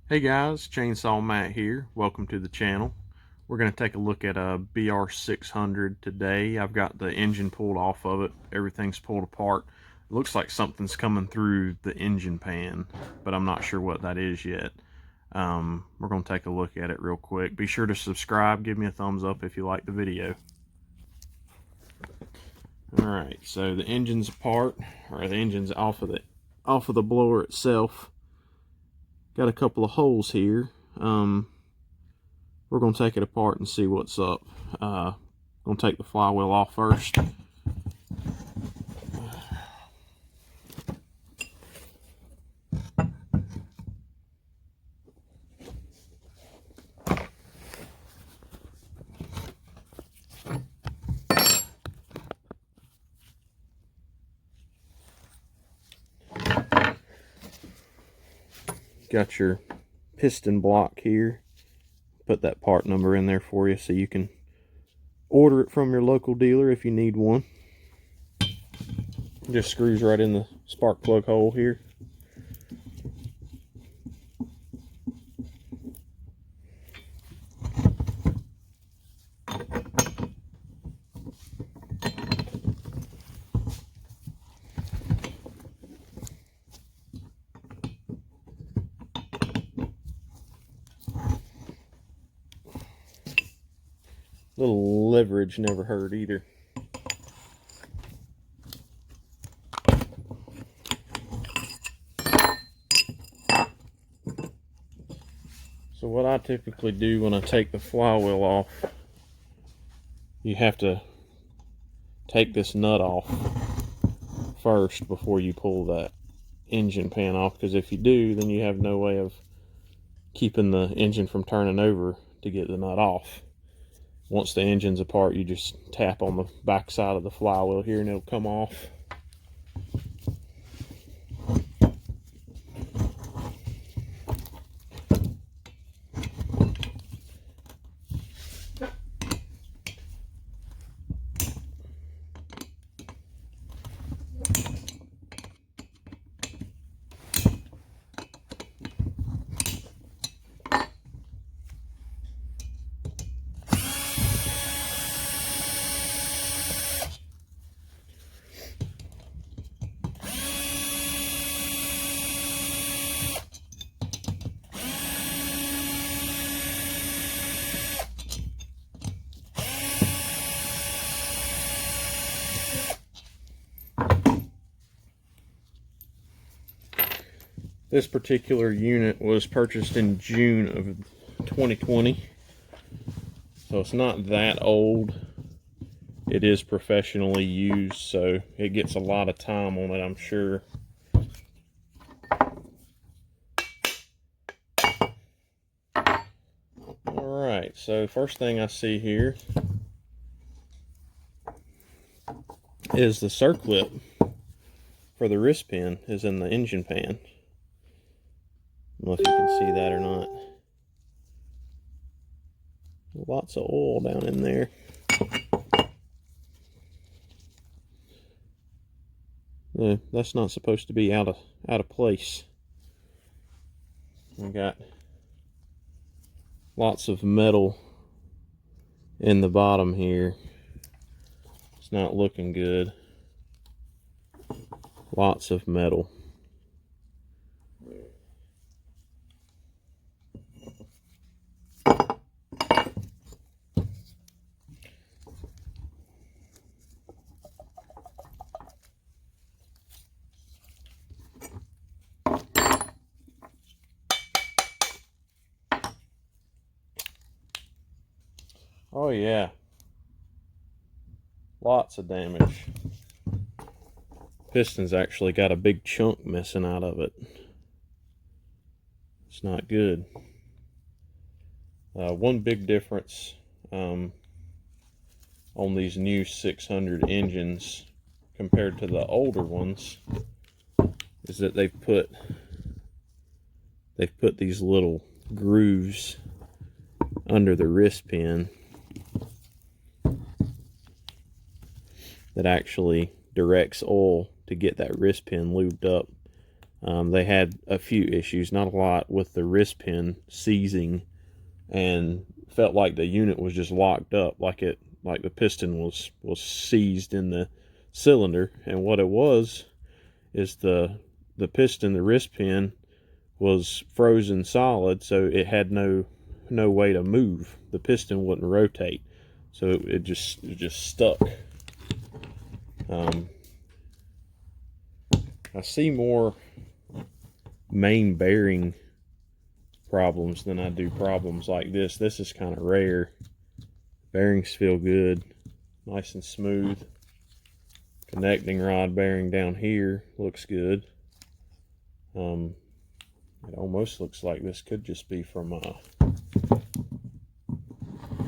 Hey guys, Chainsaw Matt here. Welcome to the channel. We're going to take a look at a BR-600 today. I've got the engine pulled off of it. Everything's pulled apart. It looks like something's coming through the engine pan, but I'm not sure what that is yet. We're going to take a look at it real quick. Be sure to subscribe. Give me a thumbs up if you like the video. Alright, so the engine's apart, or the engine's off of the blower itself. Got a couple of holes here. We're going to take it apart and see what's up. Going to take the flywheel off first. Got your piston block here. Put that part number in there for you so you can order it from your local dealer if you need one. Just screws right in the spark plug hole here. Little leverage never hurt either. So what I typically do when I take the flywheel off, you have to take this nut off first before you pull that engine pan off, because if you do, then you have no way of keeping the engine from turning over to get the nut off. Once the engine's apart, you just tap on the back side of the flywheel here and it'll come off. This particular unit was purchased in June of 2020, so it's not that old. It is professionally used, so it gets a lot of time on it, I'm sure. Alright, so first thing I see here is the circlip for the wrist pin is in the engine pan. I don't know if you can see that or not. Lots of oil down in there. That's not supposed to be out of place. We got lots of metal in the bottom here. It's not looking good. Lots of metal. Oh yeah, lots of damage. Piston's actually got a big chunk missing out of it. It's not good. One big difference on these new 600 engines compared to the older ones is that they've put these little grooves under the wrist pin that actually directs oil to get that wrist pin lubed up. They had a few issues, not a lot, with the wrist pin seizing, and felt like the unit was just locked up, like the piston was seized in the cylinder. And what it was is the piston, the wrist pin, was frozen solid, so it had no way to move. The piston wouldn't rotate, so it just stuck. I see more main bearing problems than I do problems like this. This is kind of rare. Bearings feel good, nice and smooth. Connecting rod bearing down here looks good. It almost looks like this could just be from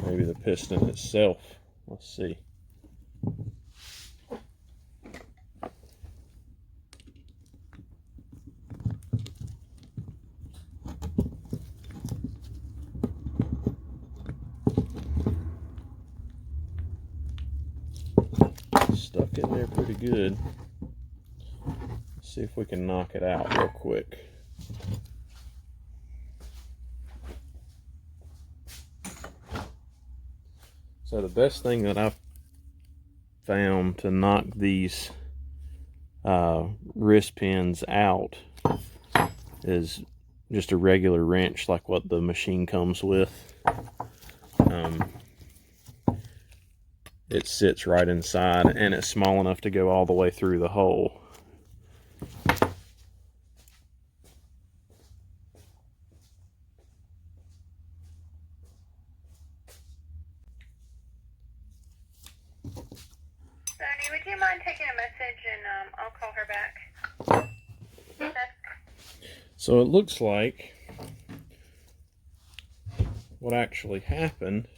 maybe the piston itself. Let's see. Stuck in there pretty good. Let's see if we can knock it out real quick. So the best thing that I've found to knock these wrist pins out is just a regular wrench like what the machine comes with. It sits right inside, and it's small enough to go all the way through the hole. Sonny, would you mind taking a message and I'll call her back? Okay. So it looks like what actually happened,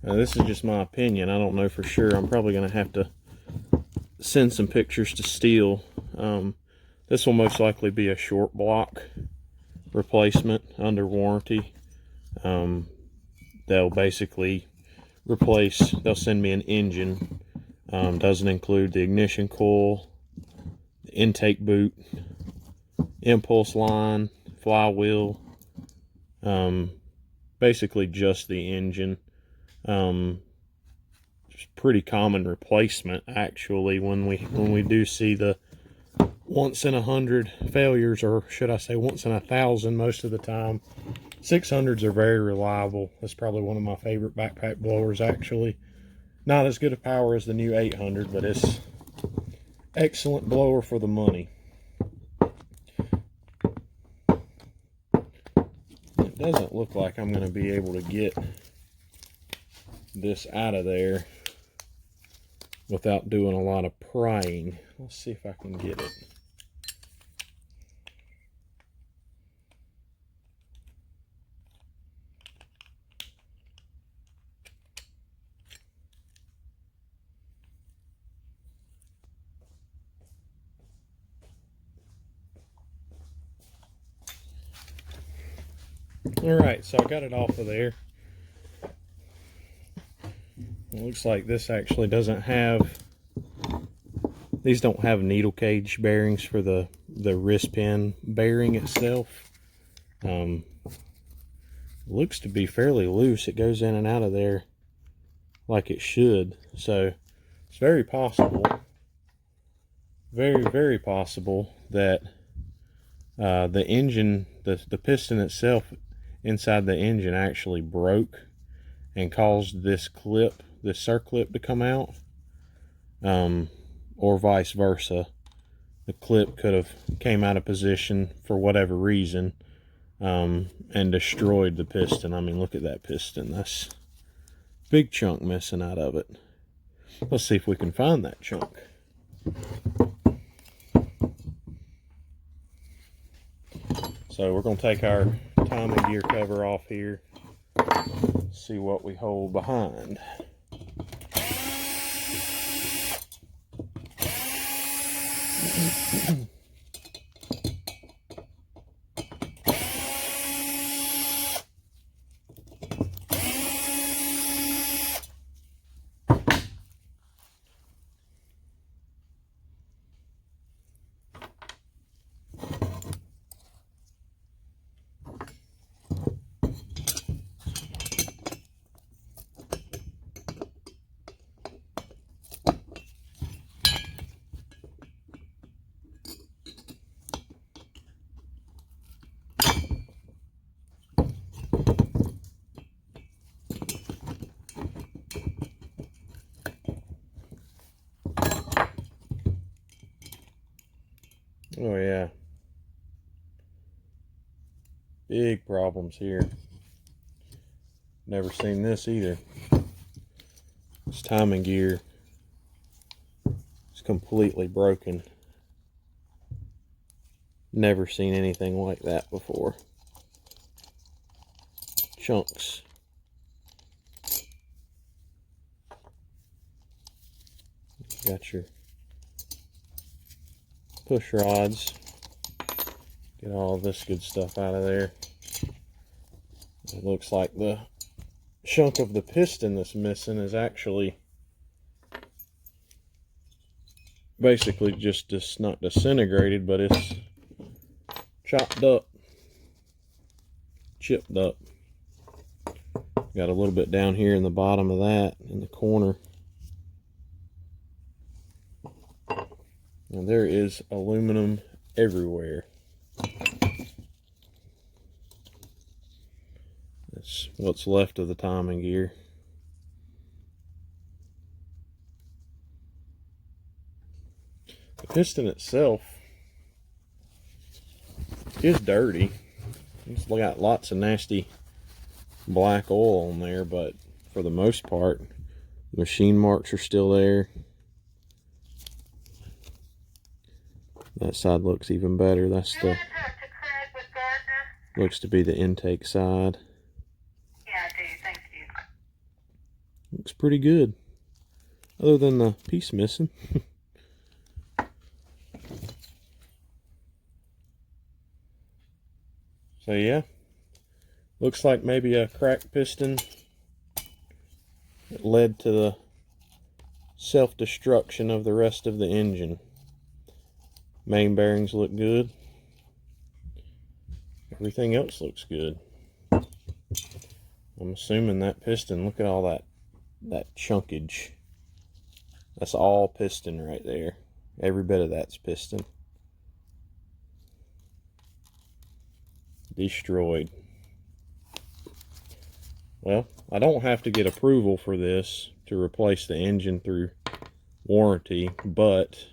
now this is just my opinion, I don't know for sure, I'm probably going to have to send some pictures to Stihl. This will most likely be a short block replacement under warranty. They'll basically replace, they'll send me an engine. Doesn't include the ignition coil, the intake boot, impulse line, flywheel, basically just the engine. It's pretty common replacement actually when we do see the once in 100 failures, or should I say once in 1,000 most of the time. 600s are very reliable. That's probably one of my favorite backpack blowers actually. Not as good a power as the new 800, but it's excellent blower for the money. It doesn't look like I'm going to be able to get this out of there without doing a lot of prying. Let's see if I can get it. Alright, so I got it off of there. It looks like this actually doesn't have, these don't have needle cage bearings for the wrist pin bearing itself. Looks to be fairly loose. It goes in and out of there like it should. So it's very possible, very possible that the engine, the piston itself inside the engine actually broke and caused this clip, this circlip to come out, or vice versa. The clip could have came out of position for whatever reason, and destroyed the piston. I mean, look at that piston. That's a big chunk missing out of it. Let's see if we can find that chunk. So we're going to take our timing gear cover off here, see what we hold behind. Big problems here. Never seen this either. This timing gear is completely broken. Never seen anything like that before. Chunks. Got your push rods. Get all this good stuff out of there. It looks like the chunk of the piston that's missing is actually basically just not disintegrated, but it's chopped up, chipped up. Got a little bit down here in the bottom of that, in the corner. And there is aluminum everywhere. That's what's left of the timing gear. The piston itself is dirty. It's got lots of nasty black oil on there, but for the most part, the machine marks are still there. That side looks even better. That's the looks to be the intake side. Yeah, I do. Thank you. Looks pretty good, other than the piece missing. So yeah, looks like maybe a cracked piston that led to the self-destruction of the rest of the engine. Main bearings look good. Everything else looks good. I'm assuming that piston, look at all that chunkage. That's all piston right there. Every bit of that's piston. Destroyed. Well, I don't have to get approval for this to replace the engine through warranty, but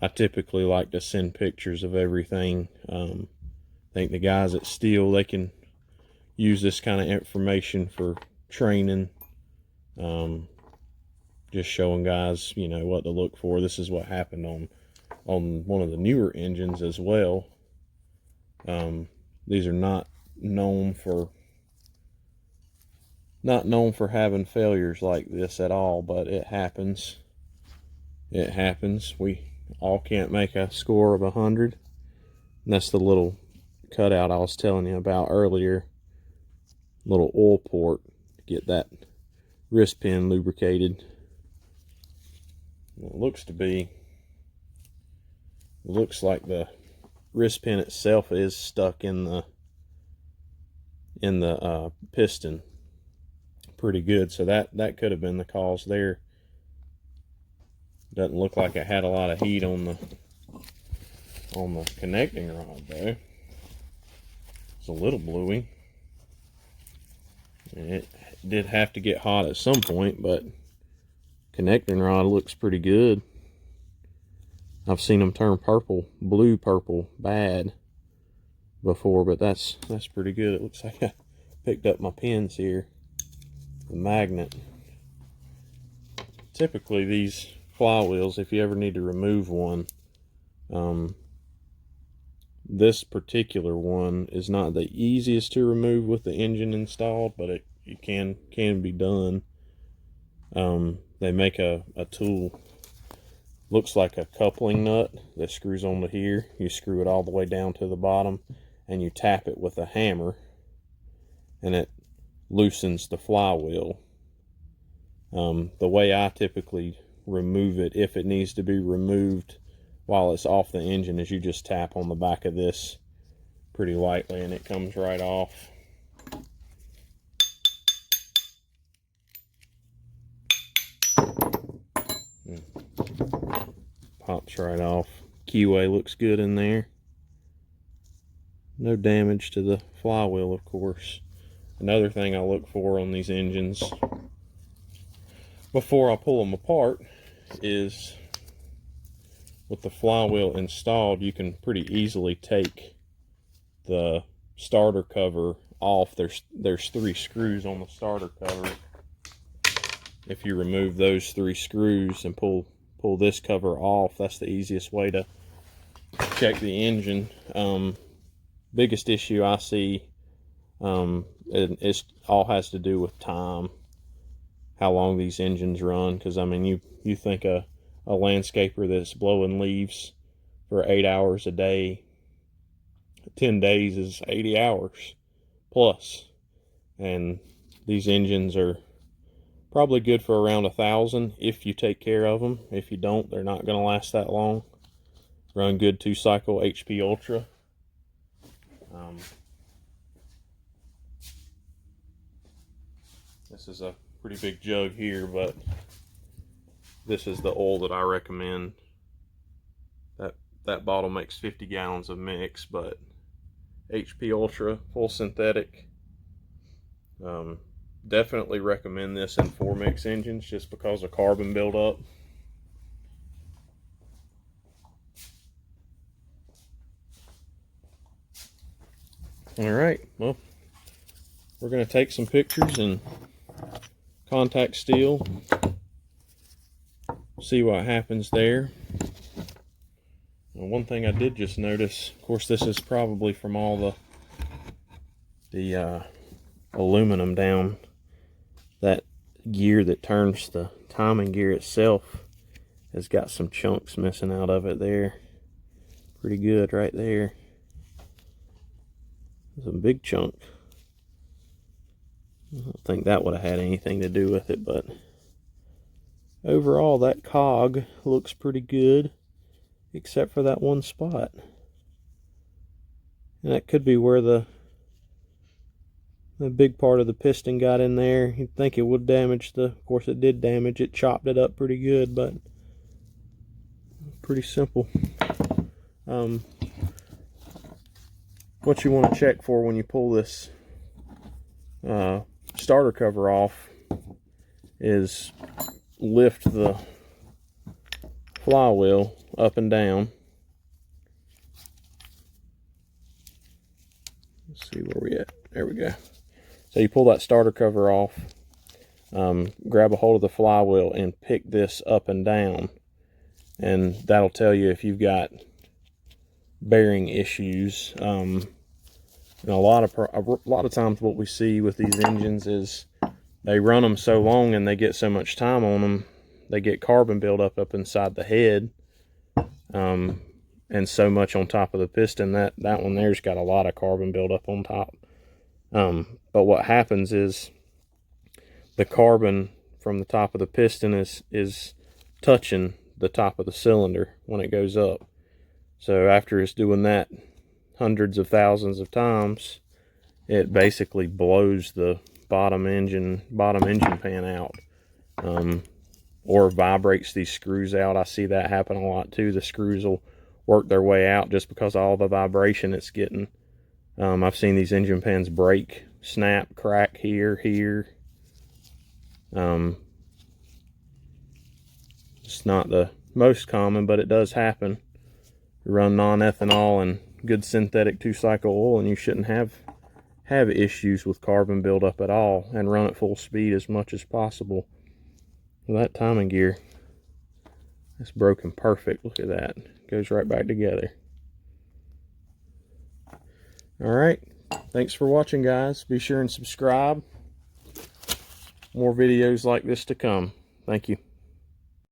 I typically like to send pictures of everything. I think the guys at Stihl, they can use this kind of information for training. Just showing guys, you know, what to look for. This is what happened on one of the newer engines as well. These are not known for having failures like this at all, but it happens. It happens. We all can't make a score of 100. And that's the little cutout I was telling you about earlier. Little oil port to get that wrist pin lubricated. It looks like the wrist pin itself is stuck in the piston pretty good, so that could have been the cause there. Doesn't look like it had a lot of heat on the connecting rod though. It's a little bluey. And it did have to get hot at some point, but connecting rod looks pretty good. I've seen them turn purple, blue, purple, bad before, but that's pretty good. It looks like I picked up my pins here. The magnet. Typically these flywheels, if you ever need to remove one, this particular one is not the easiest to remove with the engine installed, but it can be done. They make a tool, looks like a coupling nut that screws onto here. You screw it all the way down to the bottom and you tap it with a hammer and it loosens the flywheel. The way I typically remove it, if it needs to be removed while it's off the engine, is you just tap on the back of this pretty lightly and it comes right off. Pops right off. Keyway looks good in there. No damage to the flywheel, of course. Another thing I look for on these engines before I pull them apart is, with the flywheel installed, you can pretty easily take the starter cover off, there's 3 screws on the starter cover. If you remove those 3 screws and pull this cover off, that's the easiest way to check the engine. Biggest issue I see, it all has to do with time, how long these engines run. Because I mean, you think a landscaper that's blowing leaves for 8 hours a day, 10 days is 80 hours plus, and these engines are probably good for around 1,000 if you take care of them. If you don't, they're not going to last that long. Run good 2-cycle HP Ultra. This is a pretty big jug here, but this is the oil that I recommend. That bottle makes 50 gallons of mix, but HP Ultra, full synthetic. Definitely recommend this in 4-mix engines just because of carbon buildup. Alright, well, we're going to take some pictures and contact Stihl, see what happens there. And one thing I did just notice, of course this is probably from all the aluminum down, that gear that turns the timing gear itself has got some chunks missing out of it there. Pretty good right there. It's a big chunk. I don't think that would have had anything to do with it, but overall that cog looks pretty good, except for that one spot. And that could be where the big part of the piston got in there. You'd think it would damage of course it did damage it, chopped it up pretty good, but pretty simple. What you want to check for when you pull this starter cover off is lift the flywheel up and down. Let's see where we at. There we go. So you pull that starter cover off, grab a hold of the flywheel and pick this up and down, and that'll tell you if you've got bearing issues. And a lot of times what we see with these engines is they run them so long and they get so much time on them, they get carbon buildup up inside the head, and so much on top of the piston that one there's got a lot of carbon buildup on top. But what happens is the carbon from the top of the piston is touching the top of the cylinder when it goes up. So after it's doing that hundreds of thousands of times, it basically blows the bottom engine pan out, or vibrates these screws out. I see that happen a lot too. The screws will work their way out just because of all the vibration it's getting. I've seen these engine pans break, snap, crack here. It's not the most common, but it does happen. You run non-ethanol and good synthetic 2-cycle oil, and you shouldn't have issues with carbon buildup at all, and run at full speed as much as possible. Well, that timing gear, it's broken perfect. Look at that. It goes right back together. Alright, thanks for watching, guys. Be sure and subscribe. More videos like this to come. Thank you.